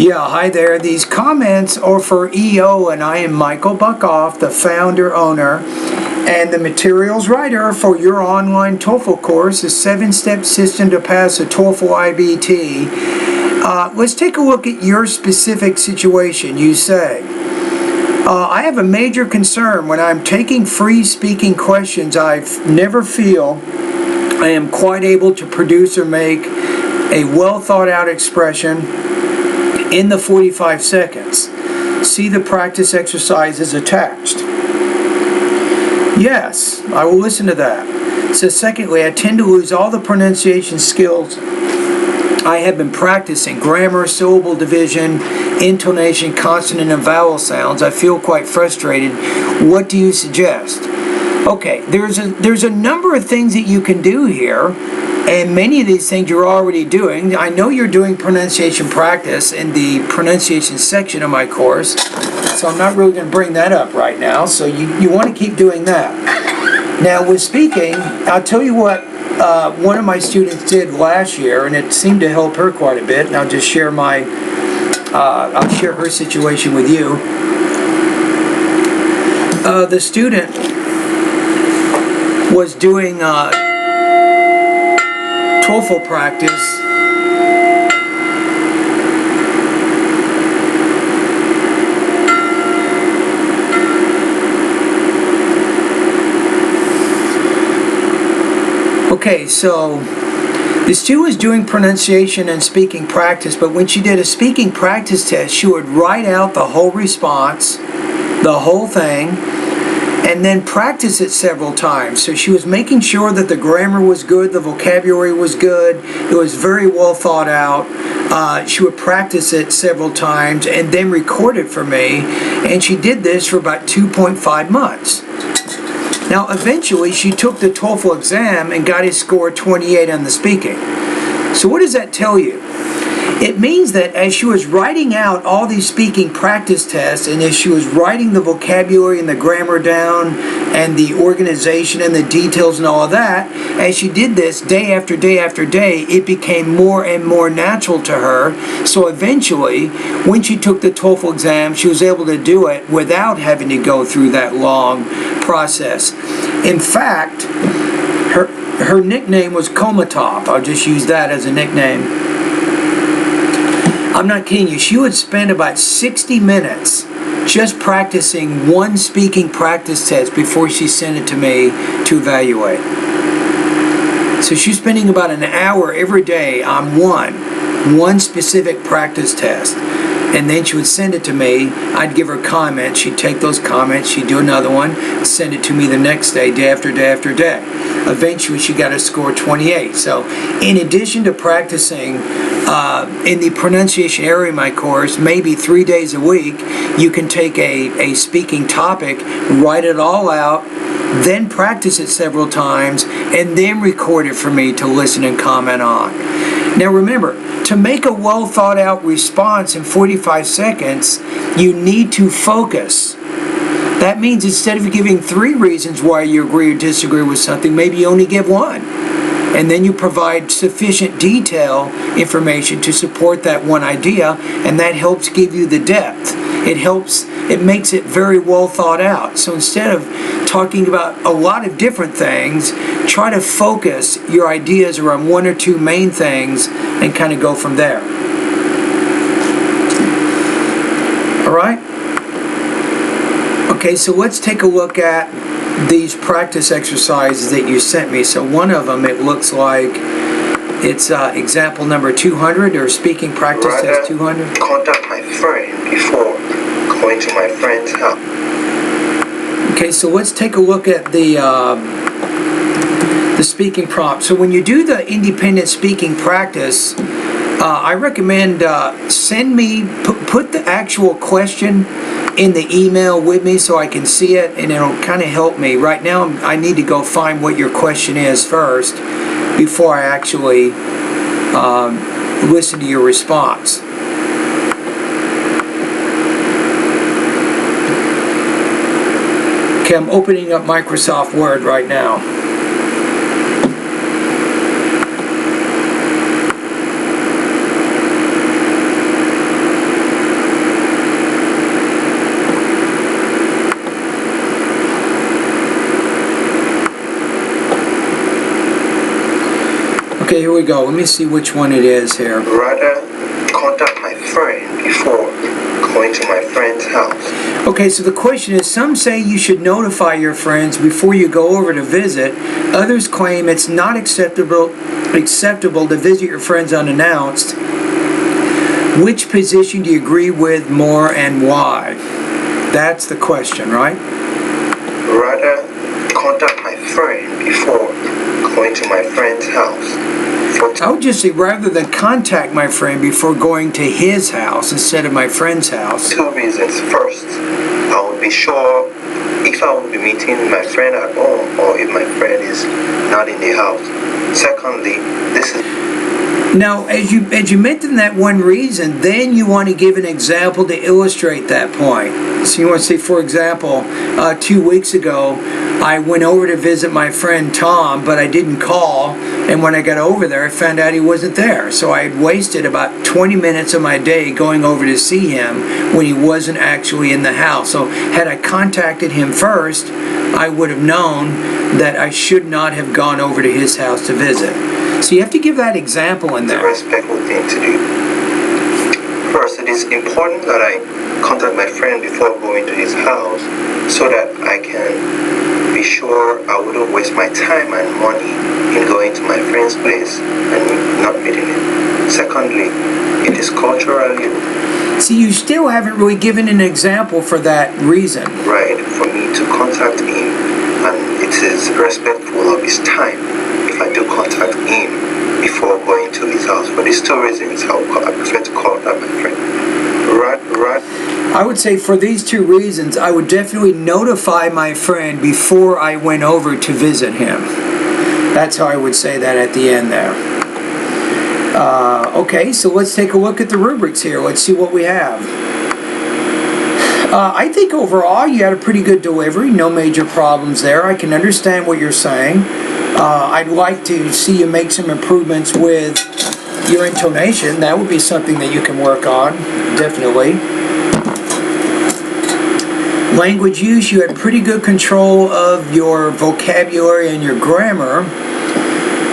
Yeah, hi there. These comments are for EO, and I am Michael Buckoff, the founder, owner, and the materials writer for your online TOEFL course, the 7-step system to pass a TOEFL IBT. Let's take a look at your specific situation. You say, I have a major concern when I'm taking free speaking questions. I never feel I am quite able to produce or make a well thought out expression in the 45 seconds. See the practice exercises attached. Yes, I will listen to that. So secondly, I tend to lose all the pronunciation skills I have been practicing. Grammar, syllable division, intonation, consonant and vowel sounds. I feel quite frustrated. What do you suggest? Okay, there's a number of things that you can do here. And many of these things you're already doing. I know you're doing pronunciation practice in the pronunciation section of my course, so I'm not really going to bring that up right now. So you want to keep doing that. Now with speaking, I'll tell you what one of my students did last year, and it seemed to help her quite a bit. And I'll just share I'll share her situation with you. The student was doing TOEFL practice. Okay, so the student was doing pronunciation and speaking practice, but when she did a speaking practice test, she would write out the whole response, the whole thing, and then practice it several times. So she was making sure that the grammar was good, the vocabulary was good, it was very well thought out. She would practice it several times and then record it for me, and she did this for about 2.5 months. Now eventually she took the TOEFL exam and got a score 28 on the speaking. So what does that tell you? It means that as she was writing out all these speaking practice tests, and as she was writing the vocabulary and the grammar down and the organization and the details and all of that, as she did this day after day after day, it became more and more natural to her. So eventually, when she took the TOEFL exam, she was able to do it without having to go through that long process. In fact, her nickname was Comatop. I'll just use that as a nickname. I'm not kidding you. She would spend about 60 minutes just practicing one speaking practice test before she sent it to me to evaluate. So she's spending about an hour every day on one specific practice test. And then she would send it to me. I'd give her comments. She'd take those comments. She'd do another one, send it to me the next day, day after day after day. Eventually, she got a score 28. So in addition to practicing in the pronunciation area of my course, maybe 3 days a week, you can take a speaking topic, write it all out, then practice it several times, and then record it for me to listen and comment on. Now remember, to make a well thought out response in 45 seconds, you need to focus. That means instead of giving 3 reasons why you agree or disagree with something, maybe you only give 1. And then you provide sufficient detail information to support that one idea, and that helps give you the depth. It makes it very well thought out. So instead of talking about a lot of different things, try to focus your ideas around 1 or 2 main things and kind of go from there. All right? Okay, so let's take a look at these practice exercises that you sent me. So one of them, it looks like it's example number 200, or speaking practice test 200. Contact my friend before going to my friend's house. Okay, so let's take a look at the speaking prompt. So when you do the independent speaking practice, I recommend put the actual question in the email with me so I can see it, and it'll kind of help me. Right now I need to go find what your question is first before I actually listen to your response. Okay, I'm opening up Microsoft Word right now. Okay, here we go. Let me see which one it is here. Rather contact my friend before going to my friend's house. Okay, so the question is, some say you should notify your friends before you go over to visit. Others claim it's not acceptable to visit your friends unannounced. Which position do you agree with more and why? That's the question, right? Rather contact my friend before going to my friend's house. I would just say rather than contact my friend before going to his house instead of my friend's house. 2 reasons. First, I would be sure if I would be meeting my friend at home or if my friend is not in the house. Secondly, this is... Now, as you mentioned that one reason, then you want to give an example to illustrate that point. So you want to say, for example, 2 weeks ago, I went over to visit my friend Tom, but I didn't call, and when I got over there, I found out he wasn't there. So I had wasted about 20 minutes of my day going over to see him when he wasn't actually in the house. So had I contacted him first, I would have known that I should not have gone over to his house to visit. So you have to give that example in there. The respectful thing to do. First, it is important that I contact my friend before going to his house so that I can be sure I wouldn't waste my time and money in going to my friend's place and not meeting him. Secondly, it is culturally... See, you still haven't really given an example for that reason. Right, for me to contact him, and it is respectful of his time if I do contact him before going to his house. For these 2 reasons, I prefer to contact my friend. Right. I would say for these 2 reasons, I would definitely notify my friend before I went over to visit him. That's how I would say that at the end there. Okay, so let's take a look at the rubrics here. Let's see what we have. I think overall you had a pretty good delivery. No major problems there. I can understand what you're saying. I'd like to see you make some improvements with your intonation. That would be something that you can work on, definitely. Language use, you had pretty good control of your vocabulary and your grammar.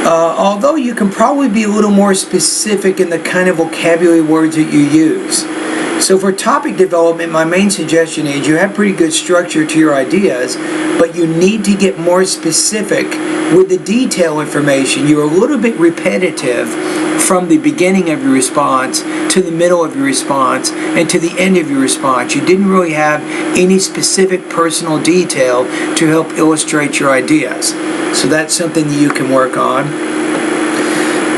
Although you can probably be a little more specific in the kind of vocabulary words that you use. So for topic development, my main suggestion is you have pretty good structure to your ideas, but you need to get more specific with the detail information. You're a little bit repetitive from the beginning of your response to the middle of your response and to the end of your response. You didn't really have any specific personal detail to help illustrate your ideas. So that's something that you can work on.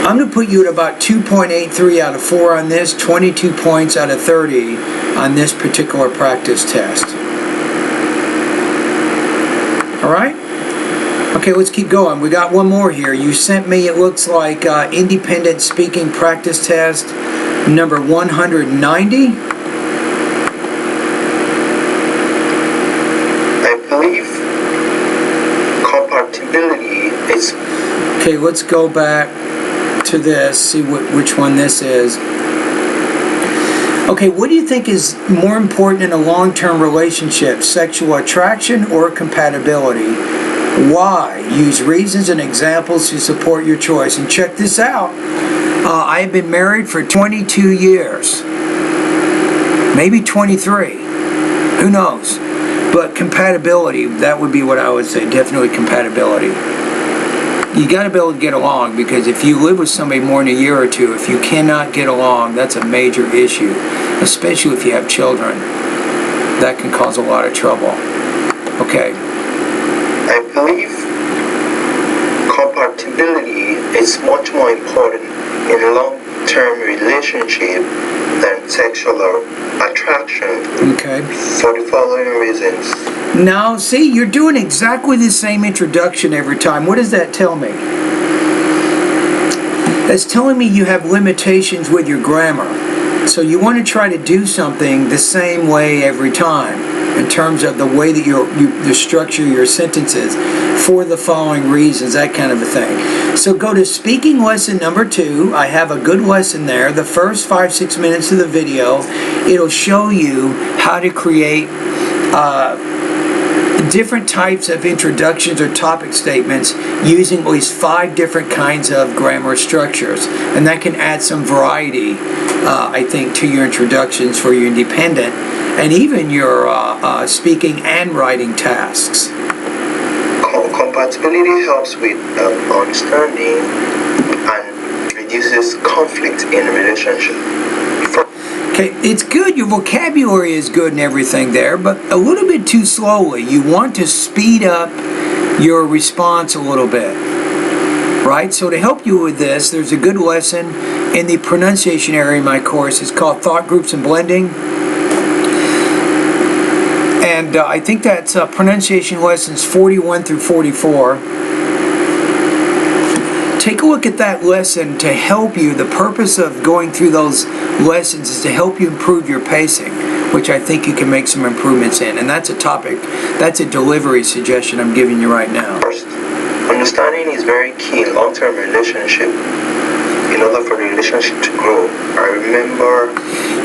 I'm going to put you at about 2.83 out of 4 on this, 22 points out of 30 on this particular practice test. All right? Okay, let's keep going. We got one more here. You sent me, it looks like, independent speaking practice test number 190. I believe compatibility is... Okay, let's go back to this, see which one this is. Okay, what do you think is more important in a long-term relationship, sexual attraction or compatibility? Why? Use reasons and examples to support your choice. And check this out. I have been married for 22 years. Maybe 23. Who knows? But compatibility, that would be what I would say. Definitely compatibility. You got to be able to get along, because if you live with somebody more than a year or two, if you cannot get along, that's a major issue. Especially if you have children. That can cause a lot of trouble. Okay. I believe compatibility is much more important in a long-term relationship than sexual attraction. Okay. For the following reasons. Now, see, you're doing exactly the same introduction every time. What does that tell me? That's telling me you have limitations with your grammar. So you want to try to do something the same way every time in terms of the way that you structure your sentences for the following reasons, that kind of a thing. So go to speaking lesson number 2. I have a good lesson there. The first 5-6 minutes of the video, it'll show you how to create different types of introductions or topic statements using at least 5 different kinds of grammar structures. And that can add some variety, I think, to your introductions for your independent and even your speaking and writing tasks. Compatibility helps with understanding and reduces conflict in a relationship. Okay, it's good, your vocabulary is good and everything there, but a little bit too slowly. You want to speed up your response a little bit, right? So to help you with this, there's a good lesson in the pronunciation area in my course. It's called Thought Groups and Blending. And I think that's pronunciation lessons 41 through 44. Take a look at that lesson to help you. The purpose of going through those lessons is to help you improve your pacing, which I think you can make some improvements in. And that's a topic, that's a delivery suggestion I'm giving you right now. First, understanding is very key in long-term relationship. In order for the relationship to grow, I remember...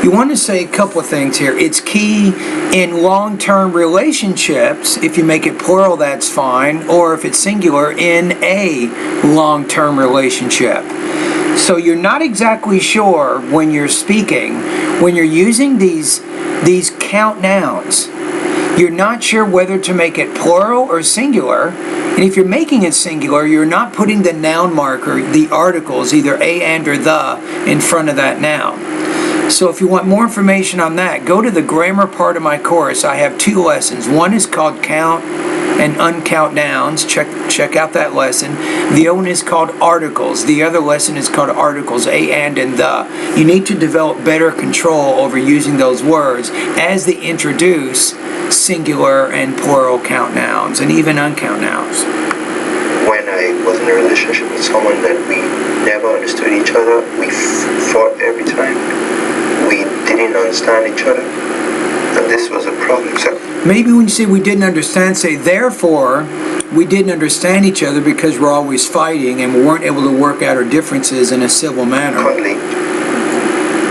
You want to say a couple of things here. It's key in long-term relationships. If you make it plural, that's fine. Or if it's singular, in a long-term relationship. So you're not exactly sure when you're speaking, when you're using these count nouns. You're not sure whether to make it plural or singular. And if you're making it singular, you're not putting the noun marker, the articles, either a, and, or the, in front of that noun. So if you want more information on that, go to the grammar part of my course. I have 2 lessons. One is called Count and Uncount Nouns. Check out that lesson. The other one is called Articles. The other lesson is called Articles, a, and the. You need to develop better control over using those words as they introduce singular and plural count nouns and even uncount nouns. When I was in a relationship with someone that we never understood each other, we fought every time. We didn't understand each other, and this was a problem. So maybe when you say we didn't understand, say therefore we didn't understand each other because we're always fighting and we weren't able to work out our differences in a civil manner.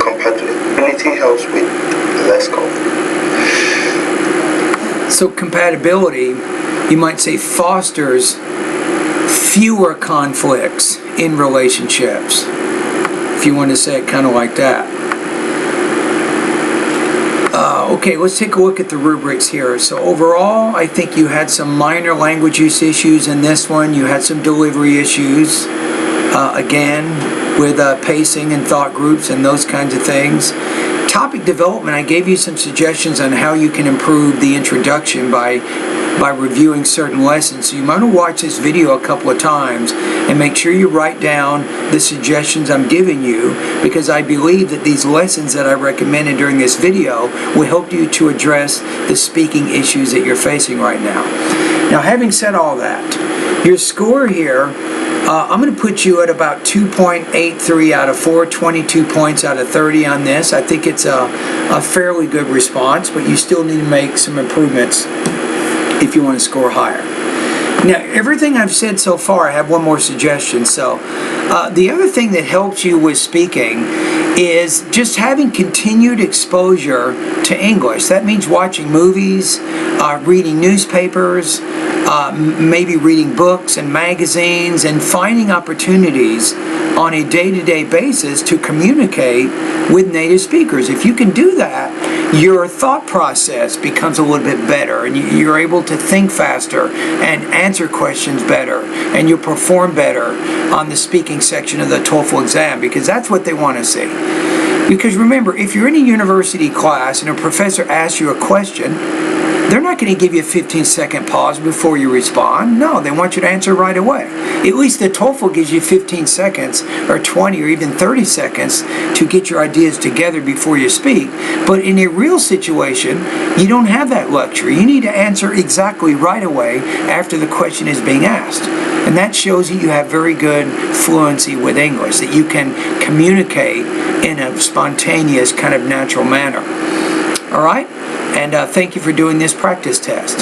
Compatibility helps with less conflict. So compatibility, you might say, fosters fewer conflicts in relationships, if you want to say it kind of like that. Okay, let's take a look at the rubrics here. So overall, I think you had some minor language use issues in this one. You had some delivery issues, again, with pacing and thought groups and those kinds of things. Topic development, I gave you some suggestions on how you can improve the introduction by reviewing certain lessons. So you might want to watch this video a couple of times and make sure you write down the suggestions I'm giving you, because I believe that these lessons that I recommended during this video will help you to address the speaking issues that you're facing right now. Now, having said all that, your score here, I'm going to put you at about 2.83 out of 4, 22 points out of 30 on this. I think it's a fairly good response, but you still need to make some improvements if you want to score higher. Now, everything I've said so far, I have one more suggestion. So, the other thing that helps you with speaking is just having continued exposure to English. That means watching movies, reading newspapers, maybe reading books and magazines, and finding opportunities on a day-to-day basis to communicate with native speakers. If you can do that, your thought process becomes a little bit better, and you're able to think faster and answer questions better, and you perform better on the speaking section of the TOEFL exam, because that's what they want to see. Because remember, if you're in a university class and a professor asks you a question, they're not going to give you a 15-second pause before you respond. No, they want you to answer right away. At least the TOEFL gives you 15 seconds or 20 or even 30 seconds to get your ideas together before you speak. But in a real situation, you don't have that luxury. You need to answer exactly right away after the question is being asked. And that shows that you have very good fluency with English, that you can communicate in a spontaneous, kind of natural manner. All right? And thank you for doing this practice test.